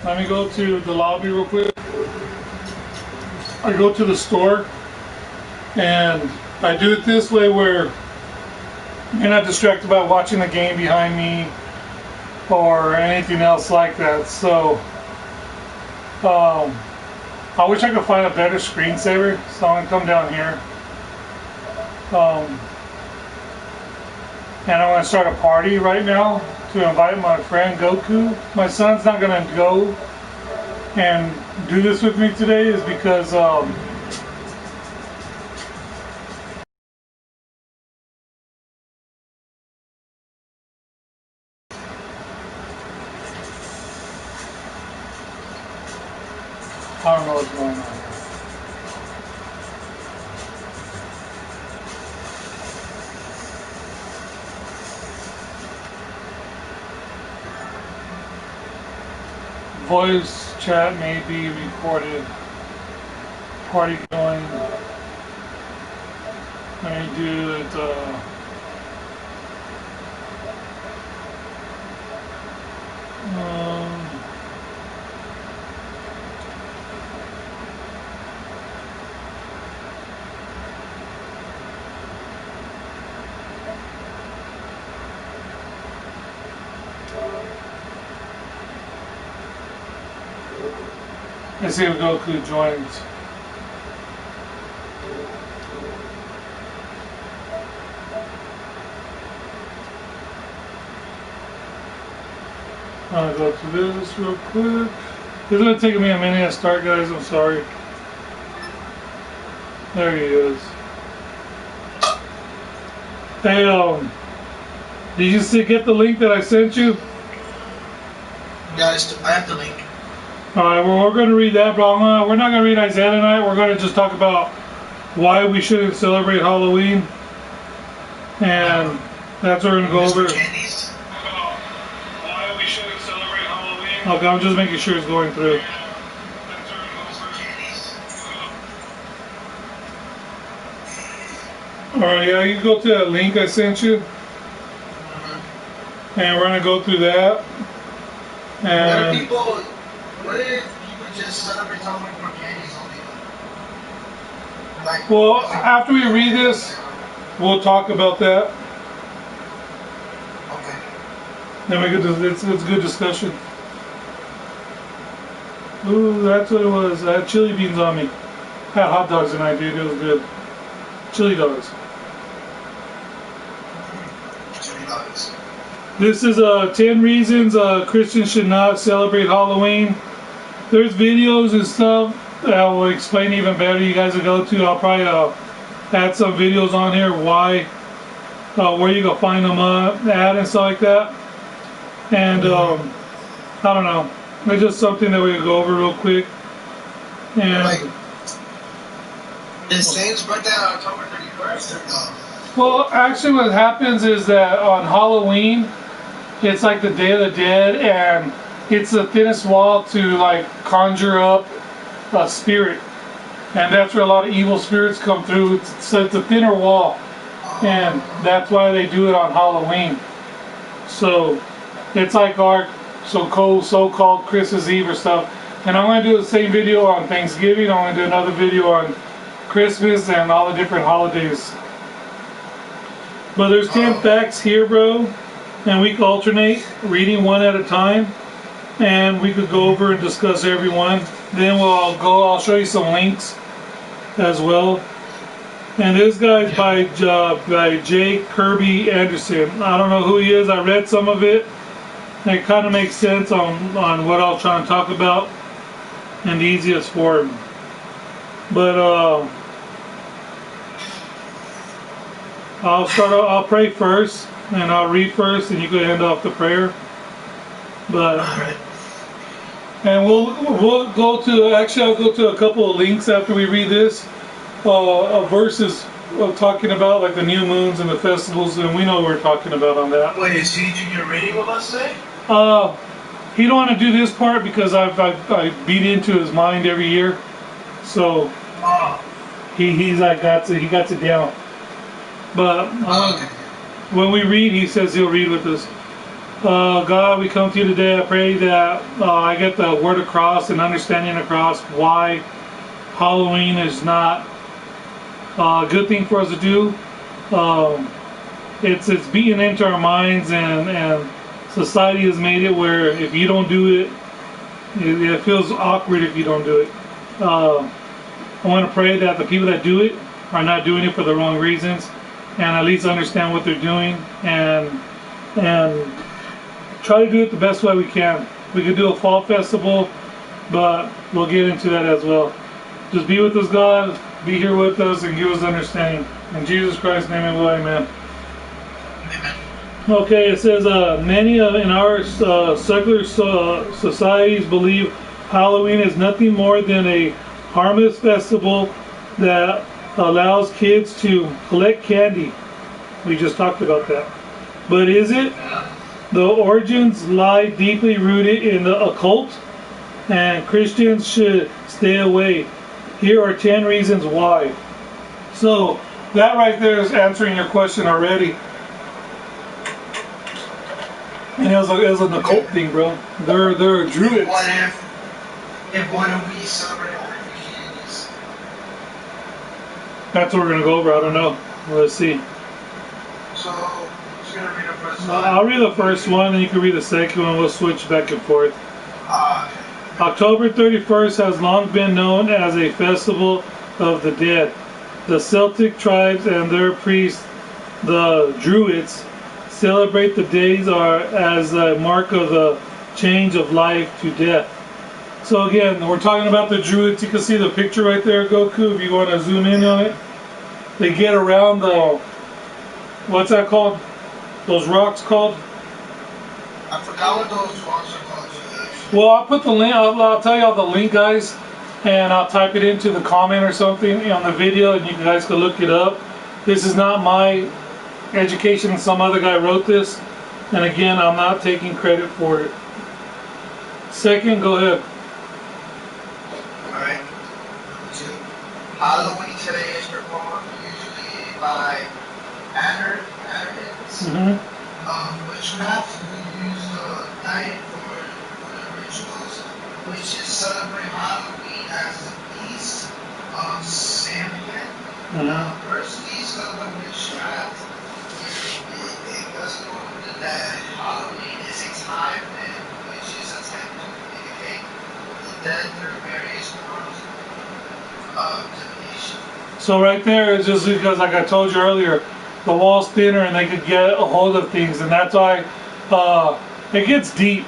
Let me go to the lobby real quick. I go to the store and I do it this way where you're not distracted by watching the game behind me or anything else like that. So I wish I could find a better screensaver, so I'm gonna come down here. And I'm gonna start a party right now to invite my friend Goku. My son's not gonna go and do this with me today is because I don't know what's going on. Voice chat may be recorded. Party going. Let me do it. Let's see if Goku joins. I'll go to this real quick. It's gonna take me a minute to start, guys. I'm sorry. There he is. Hey, did you get the link that I sent you? Yeah, I have the link. Alright, well, we're going to read that, but we're not going to read Isaiah tonight. We're going to just talk about why we shouldn't celebrate Halloween. And that's what we're going to go over. Why we shouldn't celebrate Halloween. Okay, I'm just making sure it's going through. Alright, yeah, you go to that link I sent you. And we're going to go through that. And what if you would just celebrate Halloween for candies only? Like, well, after we read this, we'll talk about that. Okay. Then we could. It's a good discussion. Ooh, that's what it was. I had chili beans on me. I had hot dogs tonight, dude. It was good. Chili dogs. Chili dogs. This is 10 reasons Christians should not celebrate Halloween. There's videos and stuff that will explain even better. You guys will go to. I'll probably add some videos on here why, where you can find them at and stuff like that. And I don't know. It's just something that we can go over real quick. And like, is Saint's birthday on October 31st or no? Well, actually, what happens is that on Halloween, it's like the Day of the Dead, and it's the thinnest wall to like conjure up a spirit, and that's where a lot of evil spirits come through. It's a thinner wall, and that's why they do it on Halloween. So it's like our so-called Christmas Eve or stuff. And I'm going to do the same video on Thanksgiving. I'm going to do another video on Christmas and all the different holidays. But there's 10 facts here, bro, and we can alternate reading one at a time. And we could go over and discuss every one. Then I'll show you some links as well. And this guy's by J. Kirby Anderson. I don't know who he is. I read some of it. And it kind of makes sense on what I was trying to talk about in the easiest form. But I'll pray first, and I'll read first, and you can end off the prayer. But and we'll go to, actually I'll go to a couple of links after we read this, verses talking about like the new moons and the festivals, and we know what we're talking about on that. Wait, is he doing your reading with us today? He don't want to do this part because I beat into his mind every year, so he got it down. But when we read, he says he'll read with us. God, we come to you today. I pray that I get the word across and understanding across why Halloween is not a good thing for us to do. It's beaten into our minds, and society has made it where if you don't do it, it feels awkward if you don't do it. I want to pray that the people that do it are not doing it for the wrong reasons, and at least understand what they're doing, and try to do it the best way we can. We could do a fall festival, but we'll get into that as well. Just be with us, God. Be here with us and give us understanding. In Jesus Christ's name and will, amen. Okay, it says many in our secular societies believe Halloween is nothing more than a harmless festival that allows kids to collect candy. We just talked about that. But is it? The origins lie deeply rooted in the occult, and Christians should stay away. Here are 10 reasons why. So that right there is answering your question already. And it was an occult thing, bro. They're druids. If one of we celebrate all the candies. That's what we're gonna go over. I don't know. Let's see. So who's gonna read the first one? I'll read the first one, and you can read the second one. We'll switch back and forth. October 31st has long been known as a festival of the dead. The Celtic tribes and their priests, the Druids, celebrate the days as a mark of the change of life to death. So again, we're talking about the Druids. You can see the picture right there, Goku, if you want to zoom in on it. They get around the, what's that called? Those rocks called? I forgot what those rocks are called. Well, I'll put the link, I'll tell y'all the link, guys, and I'll type it into the comment or something on the video, and you guys can look it up. This is not my education. Some other guy wrote this, and again, I'm not taking credit for it. Second, go ahead. Alright. Halloween today is performed usually by anarchists. Witchcraft who use the night for rituals, which is celebrate Halloween as the feast of Samhain. Personally, celebrate witchcraft. It doesn't know that Halloween is a time when witches attempt to communicate with the dead through various forms of divination. So right there is just because, like I told you earlier, the wall's thinner and they could get a hold of things, and that's why it gets deep.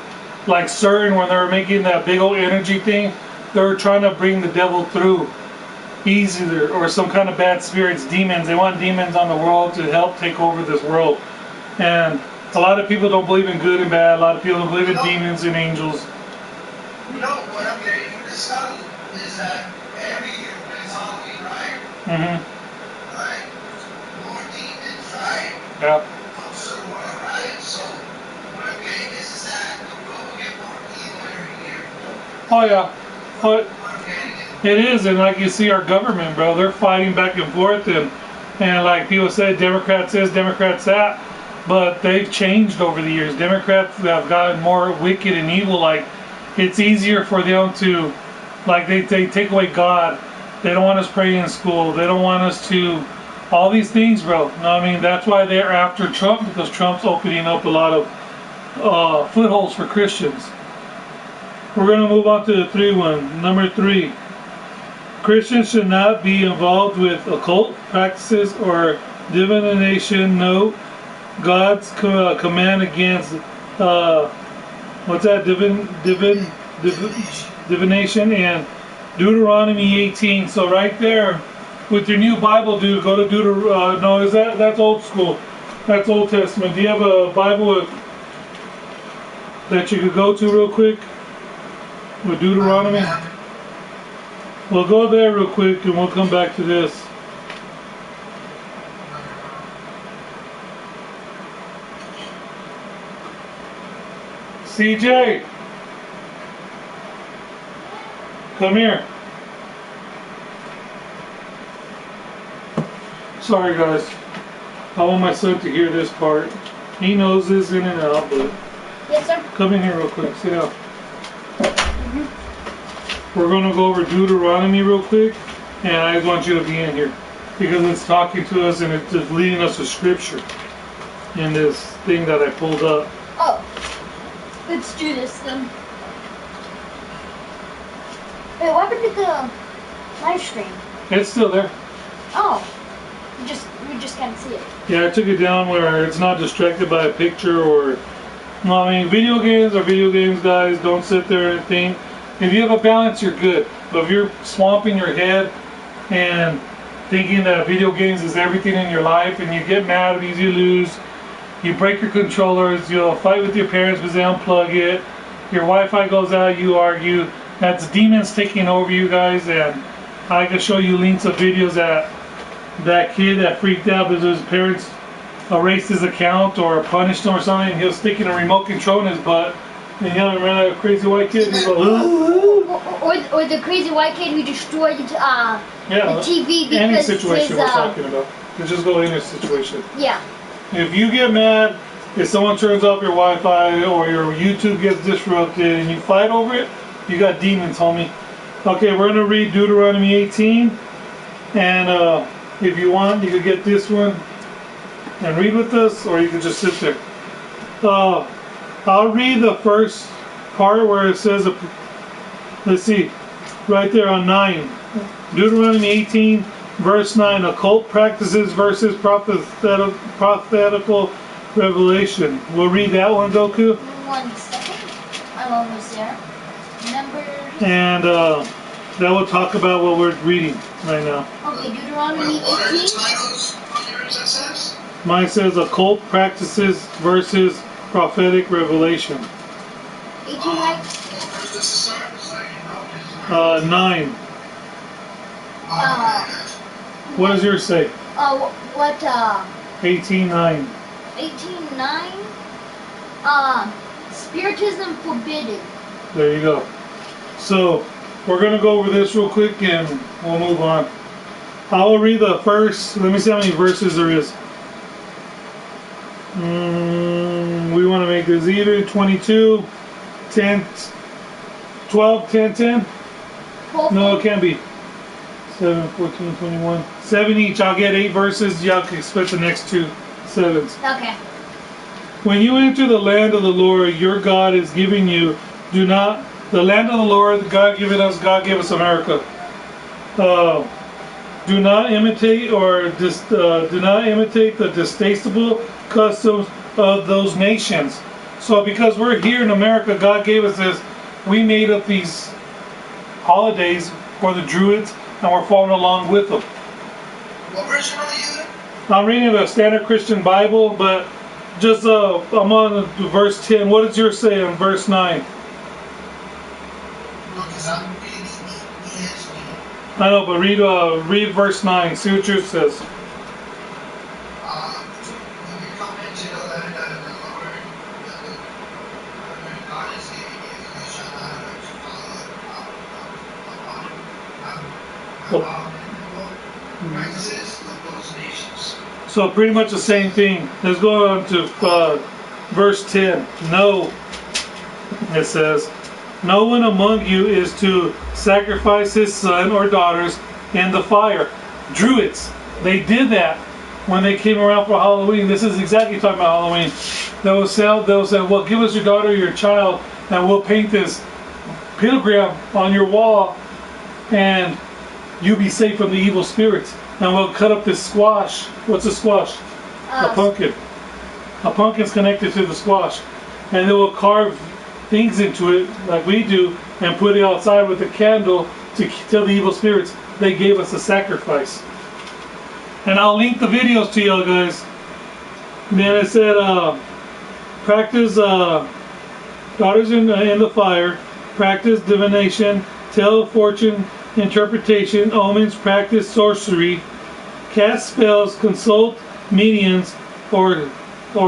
Like CERN, when they were making that big old energy thing, they were trying to bring the devil through easier, or some kind of bad spirits, demons. They want demons on the world to help take over this world. And a lot of people don't believe in good and bad. A lot of people don't believe in demons and angels. You know what I'm getting from this study is that every year when it's Halloween, right? Right? More demons, right? Yeah. So what, right? So what I'm getting is that the world will get more evil every year. Oh yeah. But What I'm getting is. it is, and like you see our government, bro, they're fighting back and forth, and like people say, Democrats this, Democrats that, but they've changed over the years. Democrats have gotten more wicked and evil. Like, it's easier for them to, like, they take away God. They don't want us praying in school. They don't want us to, all these things, bro. You know what I mean? That's why they're after Trump, because Trump's opening up a lot of footholds for Christians. We're going to move on to the 3-1. Number 3. Christians should not be involved with occult practices or divination. No, God's command against what's that? Divination and Deuteronomy 18. So right there, with your new Bible, dude, go to no, is that's old school? That's Old Testament. Do you have a Bible that you could go to real quick with Deuteronomy? We'll go there real quick and we'll come back to this. CJ, come here. Sorry guys, I want my son to hear this part. He knows this in and out, but Yes, sir. Come in here real quick. Sit down. We're going to go over Deuteronomy real quick, and I just want you to be in here because it's talking to us and it's just leading us to scripture in this thing that I pulled up. Oh, let's do this then. Wait, what happened to the live stream? It's still there. Oh, we just can't see it. Yeah, I took it down where it's not distracted by a picture or... No, I mean, video games are video games, guys. Don't sit there and think. If you have a balance, you're good. But if you're swamping your head and thinking that video games is everything in your life and you get mad when you lose, you break your controllers, you'll fight with your parents because they unplug it, your Wi-Fi goes out, you argue, that's demons taking over you guys. And I can show you links of videos that kid that freaked out because his parents erased his account or punished him or something, and he was sticking a remote control in his butt. And you know, remember that crazy white kid? He's like, or the crazy white kid who destroyed the TV because any situation his, we're talking about. Let's just go in this situation. Yeah. If you get mad, if someone turns off your Wi-Fi or your YouTube gets disrupted and you fight over it, you got demons, homie. Okay, we're going to read Deuteronomy 18. And if you want, you could get this one and read with us, or you can just sit there. I'll read the first part where it says, let's see, right there on 9. Deuteronomy 18, verse 9, occult practices versus prophetical revelation. We'll read that one, Goku. 1 second. I'm almost there. Numbers. And that will talk about what we're reading right now. Okay, Deuteronomy 18. Mine says occult practices versus prophetic revelation. 18, right? 9. What does yours say? 18:9. 18:9. Spiritism forbidden. There you go. So we're going to go over this real quick and we'll move on. I will read the first. Let me see how many verses there is. We want to make this even 22, 10, 12, 10, 10. No, it can't be. 7, 14, 21. 7 each. I'll get 8 verses. Y'all can split the next 2 sevens. Okay. When you enter the land of the Lord, your God is giving you, the land of the Lord, God gave us America. Do not imitate the distasteful customs of those nations. So because we're here in America, God gave us this. We made up these holidays for the Druids, and we're following along with them. What version are you in? I'm reading the Standard Christian Bible, but just I'm on verse 10. What does yours say on verse 9? Because I'm reading ESV. I know, but read verse 9. See what yours says. When you come into the land of the Lord, God is giving you, you shall not practices of those nations. So pretty much the same thing. Let's go on to verse 10. No, it says, no one among you is to sacrifice his son or daughters in the fire. Druids, they did that when they came around for Halloween. This is exactly talking about Halloween. They'll say, well, give us your daughter or your child, and we'll paint this pentagram on your wall, and you'll be safe from the evil spirits. And we'll cut up this squash. What's a squash? A pumpkin. A pumpkin's connected to the squash. And they will carve things into it, like we do, and put it outside with a candle to tell the evil spirits they gave us a sacrifice. And I'll link the videos to y'all guys. And then it said, practice daughters in the fire, practice divination, tell fortune interpretation, omens, practice sorcery, cast spells, consult mediums or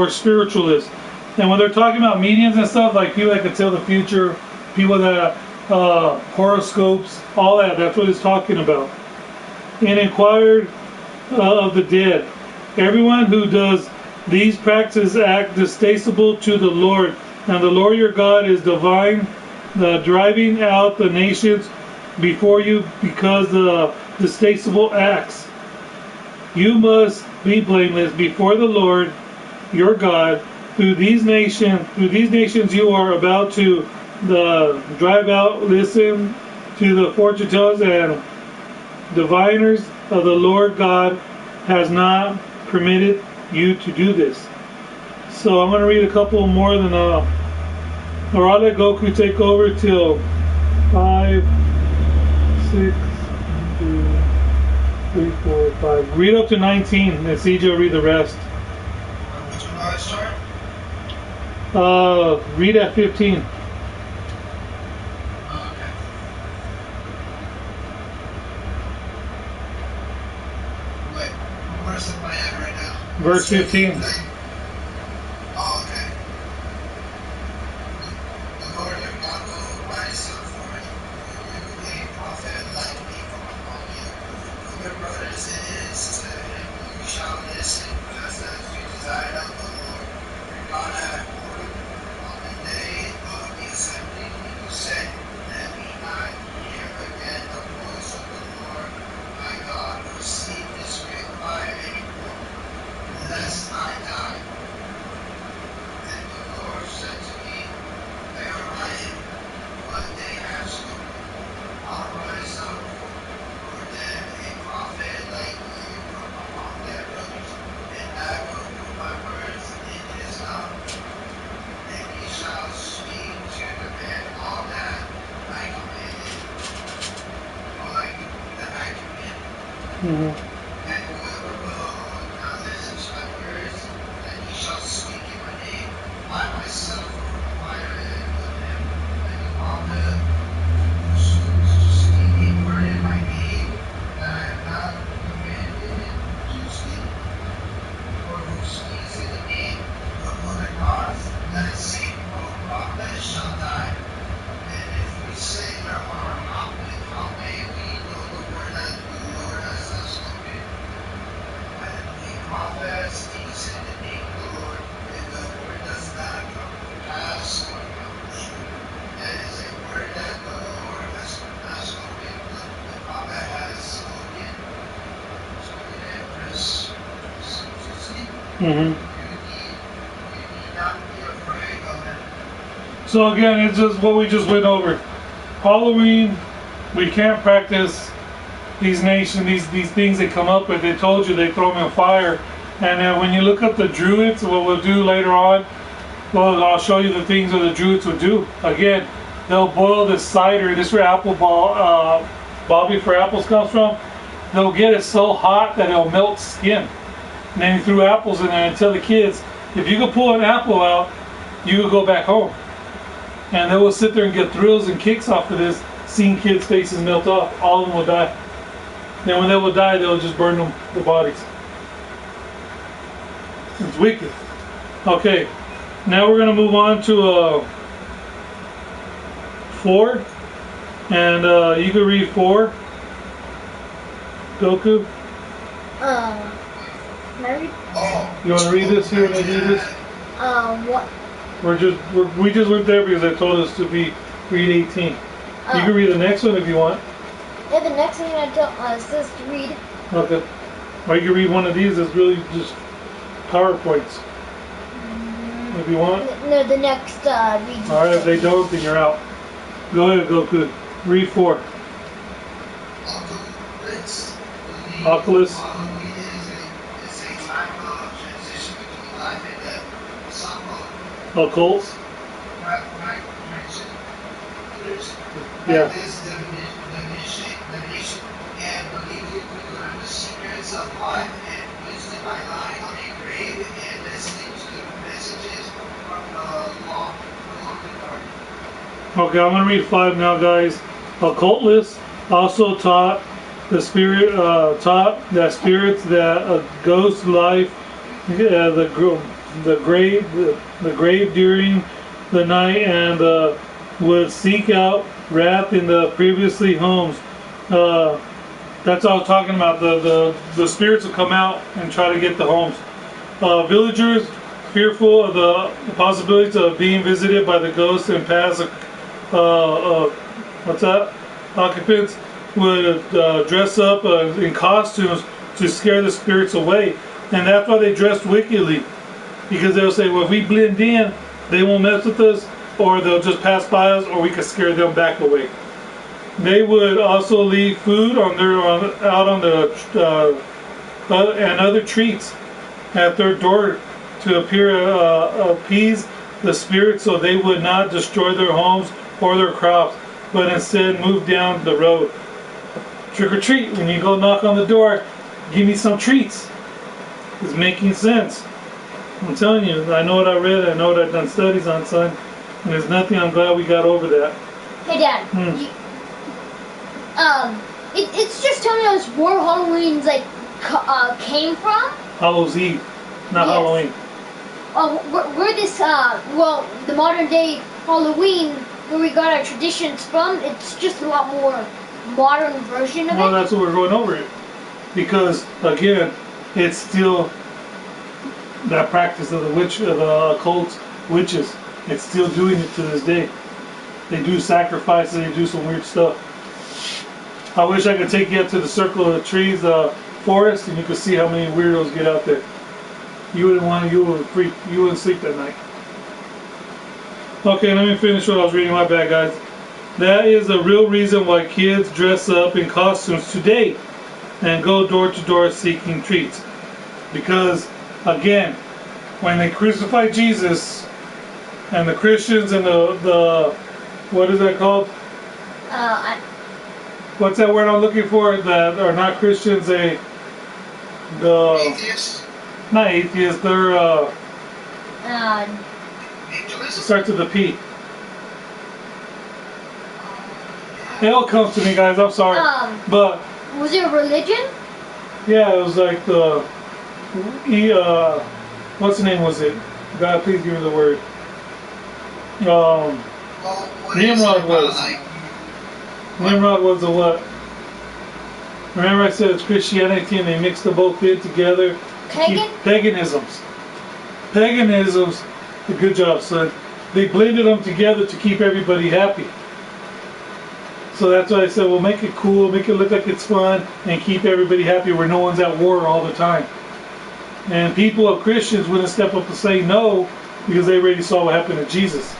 spiritualists. And when they're talking about mediums and stuff, like people that can tell the future, people that horoscopes, all that's what it's talking about. And inquired of the dead. Everyone who does these practices act distasteful to the Lord And the Lord your God is divine, driving out the nations before you because the detestable acts. You must be blameless before the Lord your God. Through these nations you are about to drive out. Listen to the fortune tellers and diviners of the Lord God has not permitted you to do this. So I'm going to read a couple more than or I'll let Goku take over till 5, 6, 2, 3, 4, 5. Read up to 19 and CJ will read the rest. Which one do I start? Read at 15. Okay. Wait, what verse am I at right now? Verse 15. Oh, okay. The Lord your God will rise up for you. You a prophet like me from among you. From your brothers it is to him you shall listen, just as you desired of the Lord your God had ordered. On the day of the assembly you said, let me not hear again the voice of the Lord my God, or see Israel by any more, lest I die. And the Lord said to me, they are lying, but they have spoken. I'll rise up for them a prophet like you from among their brothers, and I will put my words in his mouth, and he shall speak to the man all that I commanded, And whoever will not listen to my words, then he shall speak in my name. I myself will require it of him, and all the who speak a word in my name that I have not commanded him to speak, or who speaks in the name of other gods, that same prophet shall die. And if we say there are prophets, how may we know the word that the Lord has spoken? When a prophet speaks in the name of the Lord, if the word does not come to pass or come true, that is a word that the Lord has not spoken, but the prophet has spoken. Spoken in verse 16. You need not be afraid of them. So again, it's just what we just went over. Halloween, we can't practice these these things they come up with. They told you they throw them in fire. And then when you look up the Druids, what we'll do later on, well, I'll show you the things that the Druids would do. Again, they'll boil this cider. This is where apple Bobby for apples comes from. They'll get it so hot that it'll melt skin. And then he threw apples in there and tell the kids, if you could pull an apple out, you could go back home. And they will sit there and get thrills and kicks off of this, seeing kids' faces melt off. All of them will die. Then when they will die, they'll just burn them, the bodies. It's wicked. Okay, now we're going to move on to 4. And you can read 4. Goku? Can I read? You want to read this here and I do this? What? We just went there because they told us to read 18. You can read the next one if you want. Yeah, the next thing it says to read. Okay. Or you can read one of these that's really just PowerPoints. If you want. No, the next read. Alright, if they don't, then you're out. Go ahead, Goku. Read 4. Oculus. Occults. Yeah. And believe you could learn the secrets of life and wisdom by lying on a grave and listening to the messages from the long departed. Okay, I'm going to read 5 now, guys. Occultists also taught spirits that ghost life, the grave during the night, and would seek out wrath in the previously homes. That's all I was talking about. The spirits will come out and try to get the homes. Villagers fearful of the possibility of being visited by the ghosts and past occupants would dress up in costumes to scare the spirits away. And that's why they dressed wickedly, because they'll say, well, if we blend in, they won't mess with us, or they'll just pass by us, or we can scare them back away. They would also leave food out on the and other treats at their door to appease the spirits, so they would not destroy their homes or their crops, but instead move down the road. Trick or treat, when you go knock on the door, give me some treats. It's making sense. I'm telling you, I know what I read, I know what I've done studies on, son, and there's nothing. I'm glad we got over that. Hey, Dad. It's just telling us where Halloween's came from. Hallows Eve, not Halloween. Where this the modern day Halloween, where we got our traditions from, it's just a lot more modern version of it. Well, that's what we're going over it, because again, it's still that practice of the occult witches. It's still doing it to this day. They do sacrifices. They do some weird stuff. I wish I could take you up to the Circle of the Trees forest, and you could see how many weirdos get out there. You would freak. You wouldn't sleep that night. Okay, let me finish what I was reading. My bad, guys. That is the real reason why kids dress up in costumes today and go door to door seeking treats. Because, again, when they crucified Jesus, and the Christians and the what is that called? What's that word I'm looking for? That are not Christians. Atheists? Not atheists. They're starts with a P. It all comes to me, guys. I'm sorry, but was it a religion? Yeah, it was like what's the name was it? God, please give me the word. Nimrod was. Nimrod was a what? Remember I said it's Christianity and they mixed them both in together. Paganisms. Paganisms. Good job, son. They blended them together to keep everybody happy. So that's why I said, well, make it cool, make it look like it's fun, and keep everybody happy where no one's at war all the time. And people of Christians wouldn't step up and say no, because they already saw what happened to Jesus.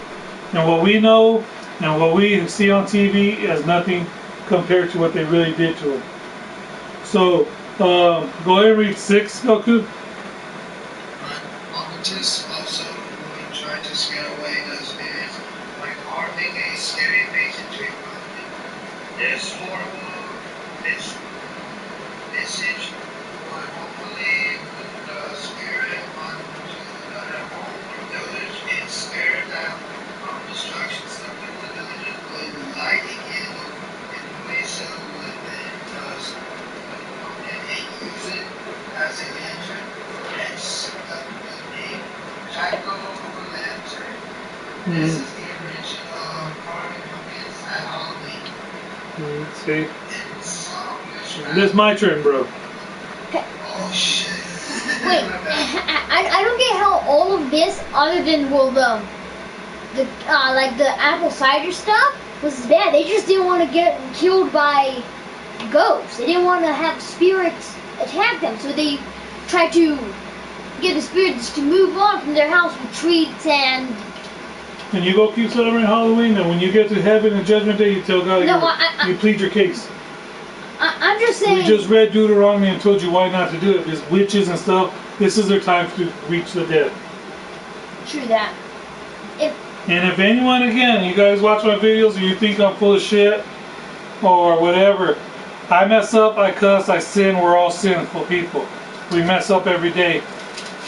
And what we know and what we see on TV is nothing compared to what they really did to him. So, go ahead and read 6, Goku. Occultists also would try to scare away the spirits by carving a scary face into a coffin. This horrible message would hopefully put the spirit onto another home or village and scare them from destruction. Some people in the village would light a candle in place of wood and dust and use it as a lantern, hence the name jack-o'-lantern. This is the original carving pumpkins at Halloween. Let's see. This is my turn, bro. Oh shit. Wait, I don't get how all of this, other than the apple cider stuff, was bad. They just didn't want to get killed by ghosts. They didn't want to have spirits attack them, so they tried to get the spirits to move on from their house with treats and. And you go keep celebrating Halloween, and when you get to heaven and Judgment Day, you tell God you plead your case. I'm just saying. We just read Deuteronomy and told you why not to do it. Because witches and stuff, this is their time to reach the dead. True that. And if anyone, again, you guys watch my videos and you think I'm full of shit or whatever, I mess up, I cuss, I sin. We're all sinful people. We mess up every day.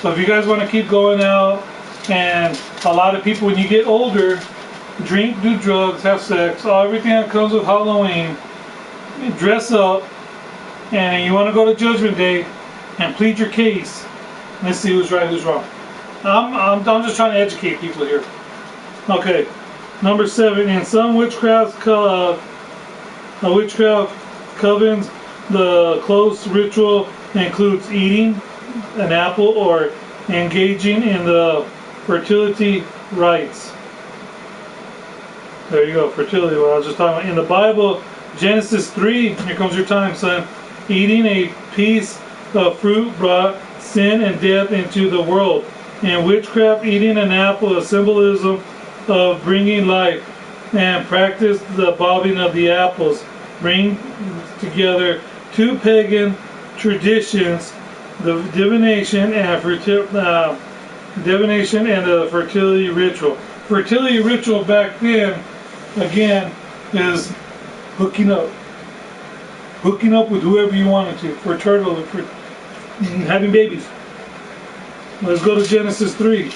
So if you guys want to keep going out, and a lot of people, when you get older, drink, do drugs, have sex, everything that comes with Halloween, dress up, and you want to go to Judgment Day and plead your case. Let's see who's right, who's wrong. I'm just trying to educate people here. Okay, number 7. In some witchcraft covens, the close ritual includes eating an apple or engaging in the fertility rites. There you go, fertility. What I was just talking about. In the Bible, Genesis 3, here comes your time, son. Eating a piece of fruit brought sin and death into the world. In witchcraft, eating an apple, a symbolism of bringing life, and practice the bobbing of the apples. Bring together two pagan traditions, the divination and the fertility ritual. Fertility ritual back then, again, is hooking up with whoever you wanted to, for having babies. Let's go to Genesis 3.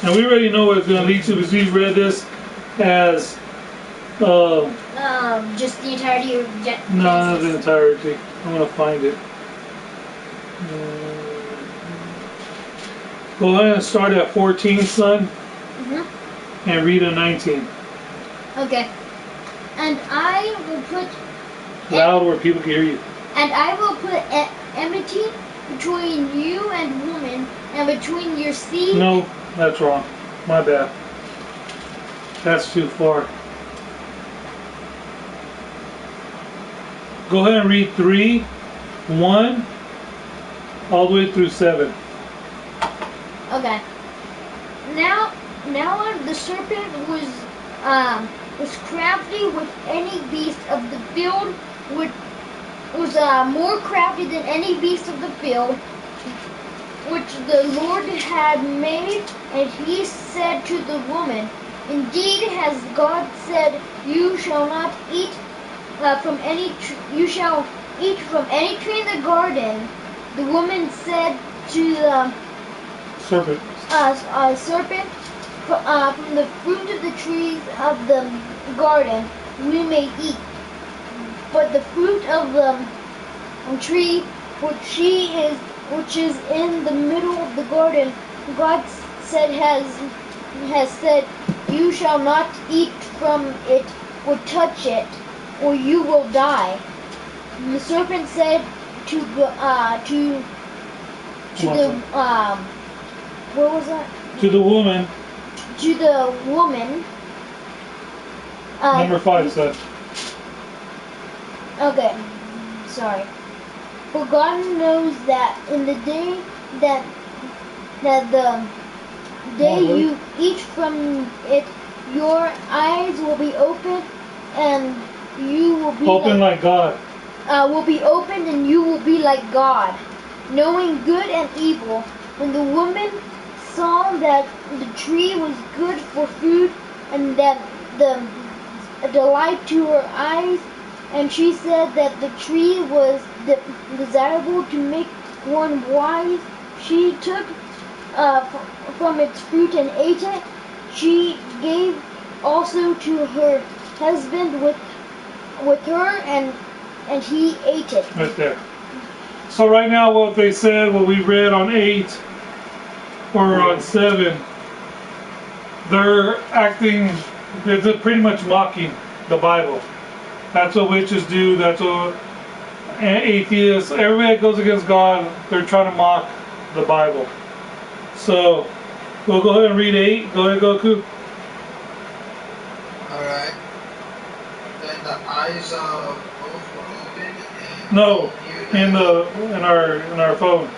And we already know what it's going to lead to because we've read this as just the entirety of Genesis. no, not the entirety. I'm going to find it. Go ahead and start at 14, son, and read a 19. Okay. And I will put Loud where people can hear you. And I will put enmity between you and woman, and between your seed. No, that's wrong. My bad. That's too far. Go ahead and read 3, 1, all the way through 7. Okay. Now the serpent was crafty with any beast of the field, was more crafty than any beast of the field, which the Lord had made. And he said to the woman, indeed, has God said, you shall not eat you shall eat from any tree in the garden. The woman said to the Serpent. Serpent, from the fruit of the trees of the garden we may eat, but the fruit of the tree which is in the middle of the garden, God has said, you shall not eat from it or touch it, or you will die. And the serpent said to the what was that? To the woman. To the woman. Number 5 said. Okay, sorry. For God knows that in the day that you eat from it, your eyes will be open, and you will be like God. Will be opened, and you will be like God, knowing good and evil. When the woman saw that the tree was good for food, and that the delight to her eyes, and she said that the tree was desirable to make one wise, she took from its fruit and ate it. She gave also to her husband with her, and he ate it. Right there. So right now what they said, what we read on 8 or on 7, they're pretty much mocking the Bible. That's what witches do. That's what atheists, everybody that goes against God, they're trying to mock the Bible. So we'll go ahead and read 8. Go ahead, Goku. Alright. Then the eyes of both were open. No, in our phone.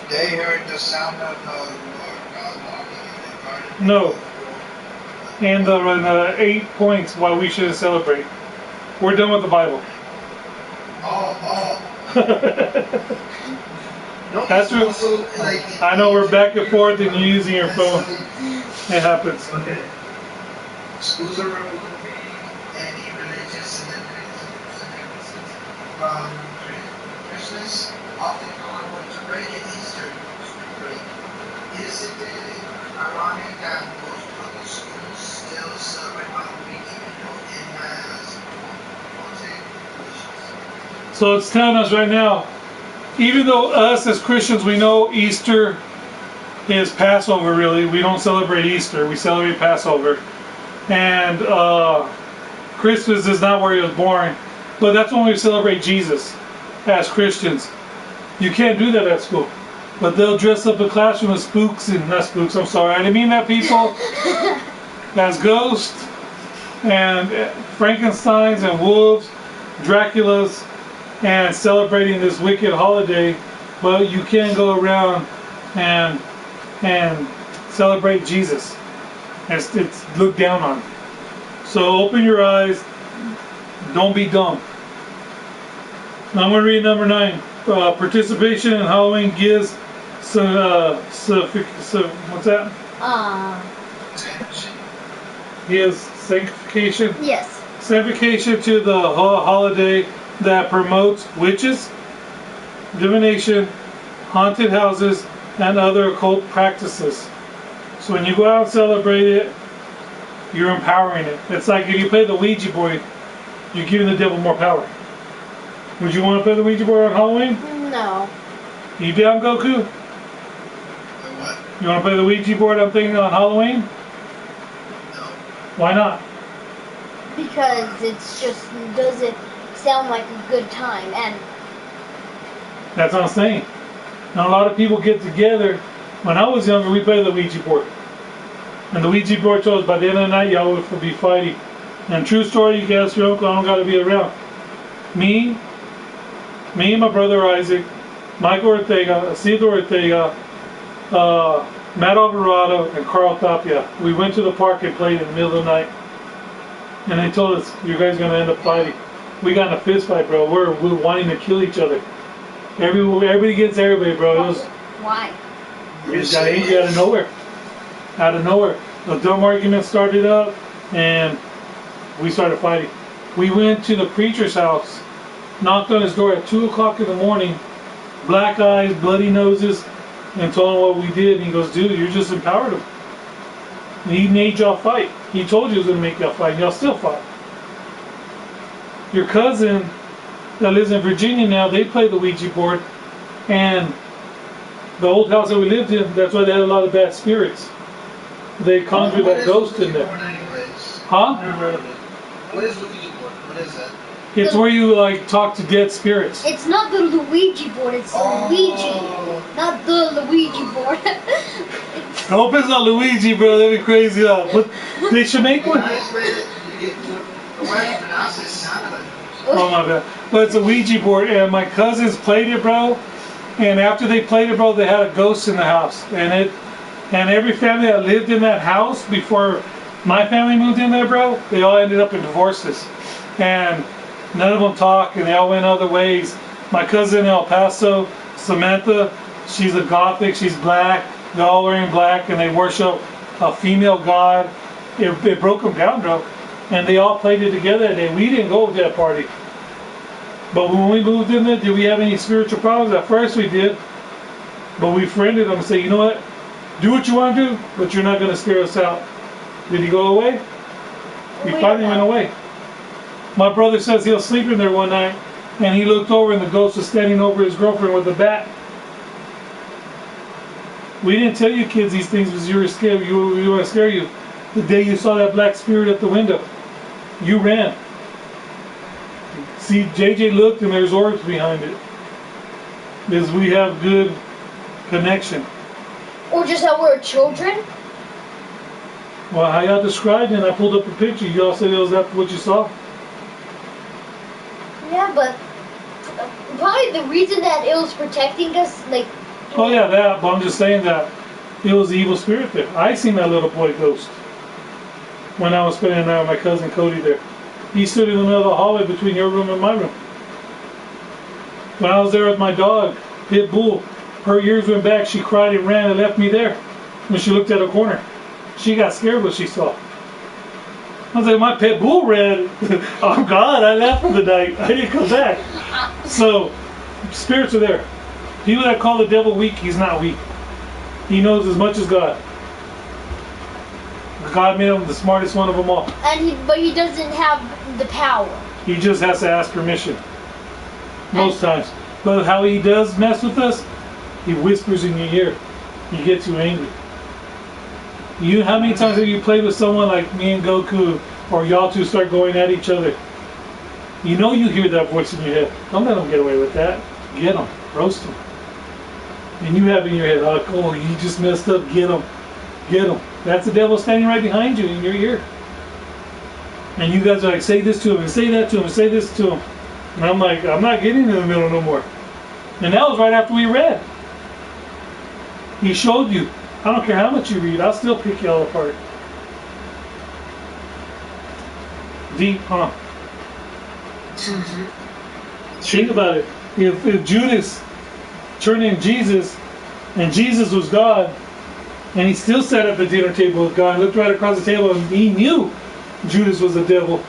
They heard the sound of the Lord God walking in the garden. No. And the 8 points why we should celebrate. We're done with the Bible. That's what, also, like, I know we're back and forth and you're using your phone. It happens. Okay. Schools are removed, any religious celebrations from Christmas, often onward to break and Easter break. Is it ironic that most public schools still celebrate Halloween even though it has multi-religions? So it's telling us right now, even though us as Christians, we know Easter is Passover. Really, we don't celebrate Easter. We celebrate Passover, and Christmas is not where he was born, but that's when we celebrate Jesus as Christians. You can't do that at school, but they'll dress up a classroom as spooks and not spooks. I'm sorry, I didn't mean that, people. As ghosts and Frankensteins and wolves, Draculas, and celebrating this wicked holiday, but you can't go around and celebrate Jesus. It's looked down on. So open your eyes. Don't be dumb. Now I'm going to read number 9. Participation in Halloween gives what's that? Gives sanctification. Yes. Sanctification to the holiday that promotes witches, divination, haunted houses, and other occult practices. So when you go out and celebrate it, you're empowering it. It's like if you play the Ouija board, you're giving the devil more power. Would you want to play the Ouija board on Halloween? No. You down, Goku? What? You want to play the Ouija board on Halloween? No. Why not? Because it's just doesn't sound like a good time, and That's what I'm saying. Now a lot of people get together. When I was younger, we played the Ouija board. And the Ouija board told us by the end of the night, y'all would be fighting. And true story, you can ask your uncle, I don't got to be around. Me and my brother Isaac, Michael Ortega, Cesar Ortega, Matt Alvarado, and Carl Tapia. We went to the park and played in the middle of the night. And they told us, you guys are going to end up fighting. We got in a fist fight, bro. We're wanting to kill each other. Everybody gets everybody, bro. It was, why? it got angry out of nowhere. Out of nowhere. A dumb argument started up, and we started fighting. We went to the preacher's house, knocked on his door at 2 o'clock in the morning, black eyes, bloody noses, and told him what we did. And he goes, dude, you just empowered him. And he made y'all fight. He told you he was going to make y'all fight, and y'all still fought. Your cousin that lives in Virginia now, they play the Ouija board, and the old house that we lived in, that's why they had a lot of bad spirits. They conjured that ghost in there. Huh? What is Ouija board? What is that? It's where you like talk to dead spirits. It's not the Luigi board, it's Luigi, not the Luigi board. I hope it's not Luigi, bro. That'd be crazy. But they should make one. Why do you pronounce it? Sounded like Oh my bad. But it's a Ouija board, and my cousins played it, bro. And after they played it, bro, they had a ghost in the house, and every family that lived in that house before my family moved in there, bro, they all ended up in divorces, and none of them talk, and they all went other ways. My cousin in El Paso, Samantha, she's a Gothic, she's black. They're all wearing black, and they worship a female god. It broke them down, bro. And they all played it together that day. We didn't go to that party. But when we moved in there, did we have any spiritual problems? At first we did. But we friended them and said, you know what? Do what you want to do, but you're not going to scare us out. Did he go away? He finally went away. My brother says he was sleeping there one night, and he looked over and the ghost was standing over his girlfriend with a bat. We didn't tell you kids these things because you were scared. We want to scare you. The day you saw that black spirit at the window, you ran. See, JJ looked and there's orbs behind it. Because we have good connection. Or just how we're children. Well, how y'all described it, and I pulled up a picture. Y'all said it was that what you saw? Yeah, but probably the reason that it was protecting us, like... Oh yeah, that, but I'm just saying that it was the evil spirit there. I seen that little boy ghost when I was spending the night with my cousin Cody there. He stood in the middle of the hallway between your room and my room. When I was there with my dog, Pit Bull, her ears went back, she cried and ran and left me there. When she looked at a corner, she got scared what she saw. I was like, my Pit Bull ran. Oh God, I left for the night. I didn't come back. So, spirits are there. People that call the devil weak, he's not weak. He knows as much as God. God made him the smartest one of them all. But he doesn't have the power. He just has to ask permission. Most times. But how he does mess with us, he whispers in your ear. You get too angry. How many times have you played with someone like me and Goku, or y'all two start going at each other? You know you hear that voice in your head. Don't let them get away with that. Get them. Roast them. And you have in your head, oh, you just messed up. Get them. Get them. That's the devil standing right behind you in your ear. And you guys are like, say this to him, and say that to him, and say this to him. And I'm like, I'm not getting in the middle no more. And that was right after we read. He showed you. I don't care how much you read, I'll still pick y'all apart. Deep, huh? Think about it. If Judas turned in Jesus, and Jesus was God, and he still sat at the dinner table with God, and looked right across the table, and he knew Judas was the devil,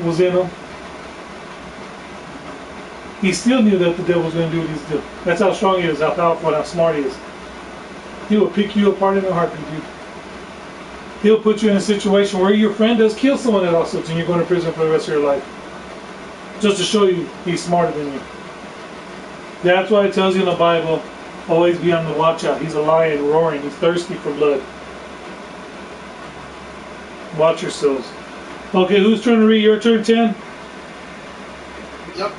was in him. He still knew that the devil was going to do what he's doing. That's how strong he is, how powerful, and how smart he is. He will pick you apart in a heartbeat, dude. He'll put you in a situation where your friend does kill someone at all sorts, and you're going to prison for the rest of your life. Just to show you he's smarter than you. That's why it tells you in the Bible, always be on the watch out. He's a lion roaring. He's thirsty for blood. Watch yourselves. Okay, whose turn to read? Your turn, 10? Yep.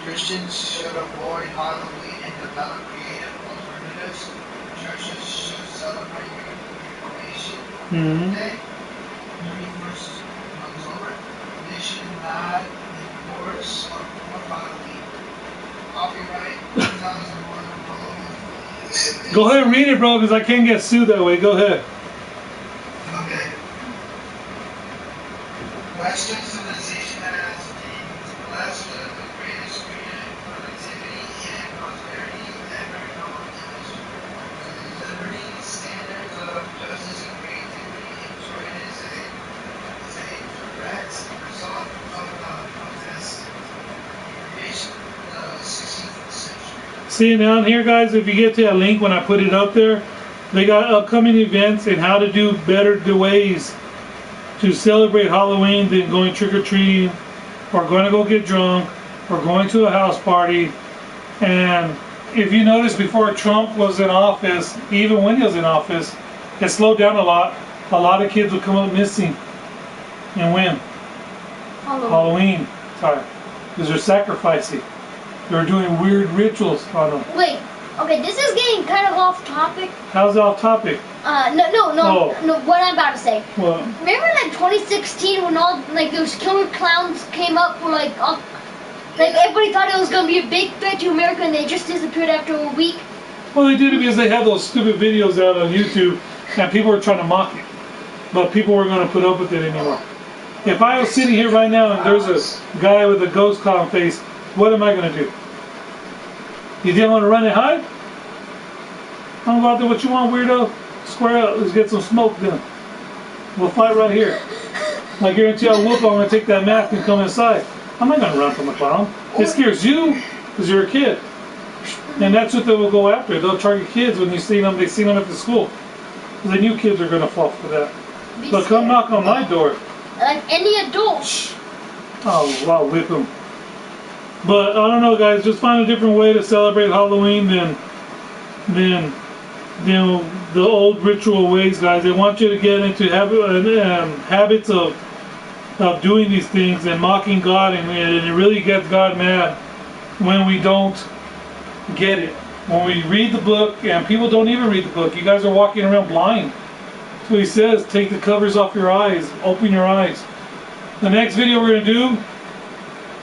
Christians should avoid Halloween and develop creative alternatives. Churches should celebrate Reformation Day, 31st October. They should not endorse or promote Halloween. Copyright 2001. Go ahead and read it, bro, because I can't get sued that way. Go ahead. Okay. Western civilization has been blessed with the greatest freedom, productivity, and prosperity ever known in history. Liberty, standards of justice, and creativity enjoyed is a direct result of the protest creation of the 16th century. See, down here, guys, if you get to that link when I put it up there, they got upcoming events and how to do better ways to celebrate Halloween than going trick-or-treating, or going to go get drunk, or going to a house party. And if you notice, before Trump was in office, even when he was in office, it slowed down a lot. A lot of kids would come up missing. And when? Halloween time. Because they're sacrificing. They're doing weird rituals on them. Wait, okay, this is getting kind of off topic. How's it off topic? No, what I'm about to say. What? Remember like 2016 when all like those killer clowns came up for like everybody thought it was gonna be a big threat to America and they just disappeared after a week? Well, they did it because they had those stupid videos out on YouTube and people were trying to mock it. But people weren't going to put up with it anymore. If I was sitting here right now and there's a guy with a ghost clown face, what am I going to do? You didn't want to run and hide? I'm about to what you want, weirdo? Square up. Let's get some smoke then. We'll fight right here. I guarantee I'll whoop. I'm going to take that mask and come inside. I'm not going to run from a clown. It scares you because you're a kid. And that's what they will go after. They'll target kids when you see them. They see them at the school. Because they knew kids are going to fall for that. But come knock on my door. Like any adult. Oh, I'll whip them. But I don't know, guys. Just find a different way to celebrate Halloween than the old ritual ways, guys. They want you to get into habits of doing these things and mocking God, and it really gets God mad when we don't get it. When we read the book, and people don't even read the book. You guys are walking around blind. That's what he says. Take the covers off your eyes. Open your eyes. The next video we're going to do,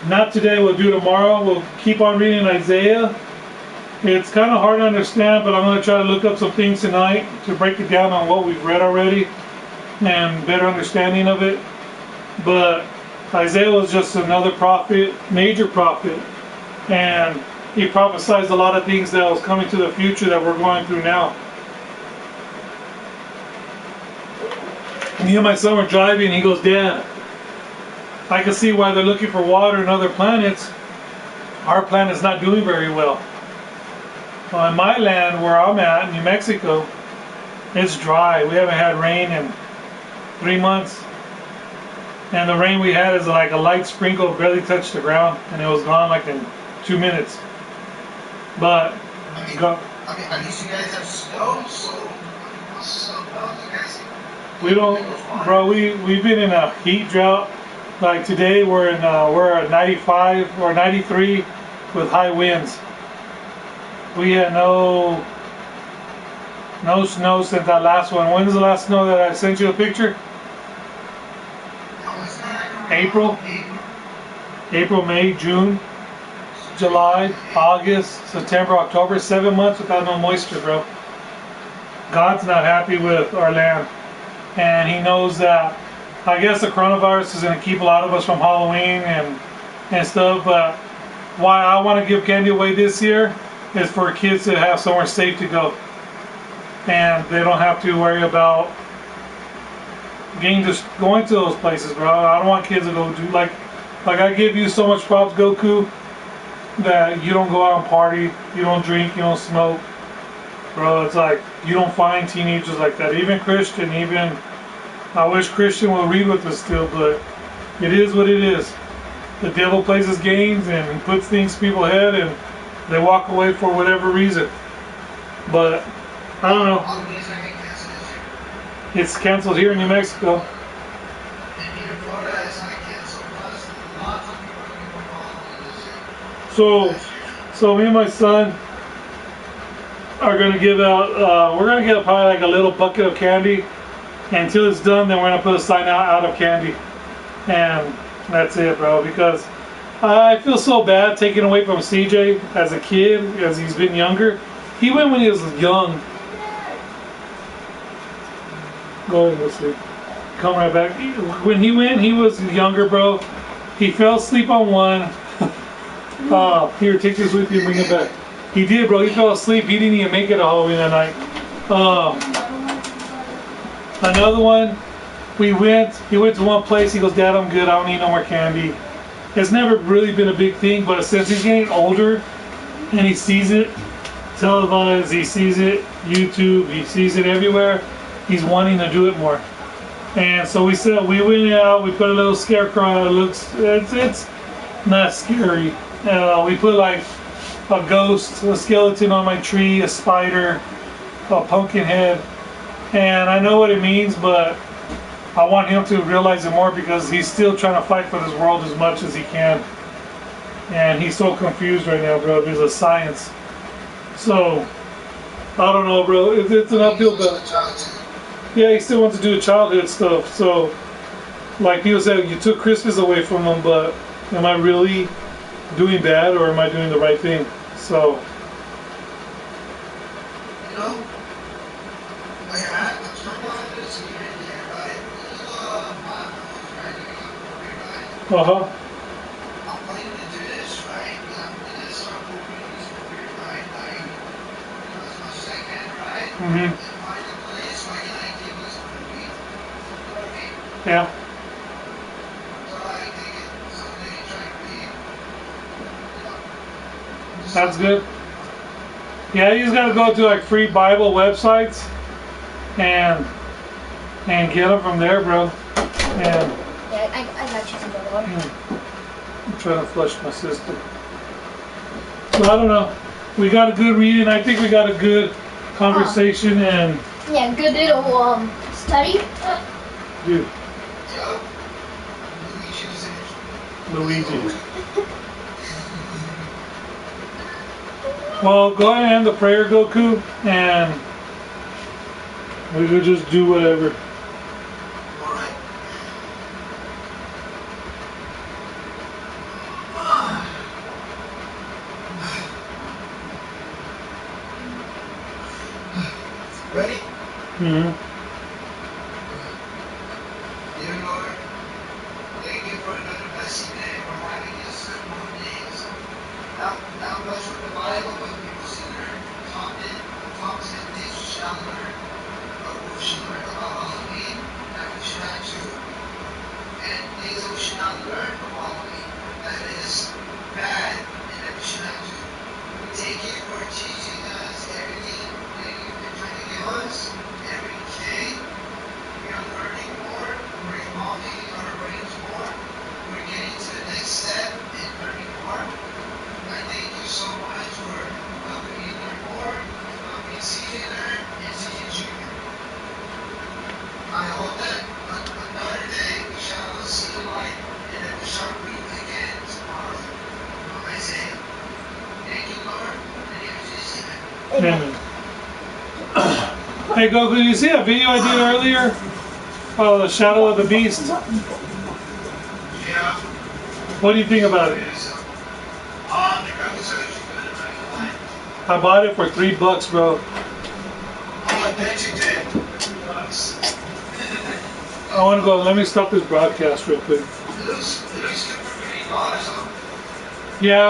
not today, we'll do tomorrow. We'll keep on reading Isaiah. It's kind of hard to understand, but I'm going to try to look up some things tonight to break it down on what we've read already and better understanding of it. But Isaiah was just another prophet, major prophet, and he prophesied a lot of things that was coming to the future that we're going through now. Me and my son were driving, and he goes, "Dad, I can see why they're looking for water in other planets. Our planet's not doing very well. On my land, where I'm at, New Mexico, it's dry. We haven't had rain in 3 months. And the rain we had is like a light sprinkle, barely touched the ground, and it was gone like in 2 minutes. But I mean, at least you guys have snow, so once the snow melts, you guys. We don't, bro. We've been in a heat drought. Like today, we're at 95 or 93 with high winds. We had no snow since that last one. When was the last snow that I sent you a picture? April, May, June, July, August, September, October. 7 months without no moisture, bro. God's not happy with our land, and He knows that. I guess the coronavirus is going to keep a lot of us from Halloween and stuff. But why I want to give candy away this year is for kids to have somewhere safe to go, and they don't have to worry about going to those places, bro. I don't want kids to go do like I give you so much props, Goku, that you don't go out and party, you don't drink, you don't smoke, bro. It's like you don't find teenagers like that. Even Christian, I wish Christian will read with us still, but it is what it is. The devil plays his games and puts things in people's head, and they walk away for whatever reason. But I don't know. It's canceled here in New Mexico. So me and my son are gonna give out. We're gonna get probably like a little bucket of candy. And until it's done, then we're gonna put a sign out of candy, and that's it, bro. Because I feel so bad taking away from CJ as a kid, as he's been younger. He went when he was young. Go ahead, let's see. Come right back. When he went, he was younger, bro. He fell asleep on one. Here, take this with you and bring it back. He did, bro. He fell asleep. He didn't even make it to Halloween that night. Another one, he went to one place. He goes, Dad, I'm good. I don't need no more candy. It's never really been a big thing, but since he's getting older and he sees it televised, he sees it YouTube, he sees it everywhere, he's wanting to do it more. And so we went out, we put a little scarecrow. It's not scary. We put like a ghost, a skeleton on my tree, a spider, a pumpkin head. And I know what it means, but I want him to realize it more because he's still trying to fight for this world as much as he can. And he's so confused right now, bro, because of science. So, I don't know, bro. It's an uphill battle. Yeah, he still wants to do childhood stuff. So, like people said, you took Christmas away from him, but am I really doing bad or am I doing the right thing? So, you know, uh-huh. I'm planning to do this, right? I'm going to start moving these movies, right? Like, as much as I can, right? Mm-hmm. And find a place where I can give this movie. You know what I mean? Yeah. So I take it someday, try to be, That's good. Yeah, you just gotta go to like free Bible websites and get them from there, bro. And Yeah, I got you some other water. I'm trying to flush my system. So I don't know. We got a good reading. I think we got a good conversation and Yeah, good little study. dude, yo, Luigi. Well, go ahead and end the prayer, Goku, and we could just do whatever. Alright. Ready? Mm-hmm. Dear Lord, thank you for another blessed day for having us certain more days. Now bless with the Bible when people see learn, Thompson, things we shall learn, or we should learn about Halloween, that we should not do, and things that we should not learn from Halloween, that is bad, and that we should not do. We take it for teaching us everything that you've been trying to give us, every Amen. Hey Goku, did you see that video I did earlier? Oh, the Shadow of the Beast. Yeah. What do you think about it? The graphics are actually good, I'm not gonna lie. I bought it for $3, bro. Oh, I bet you did. $3. I want to go. Let me stop this broadcast real quick. It looks good for $3, huh? Yeah.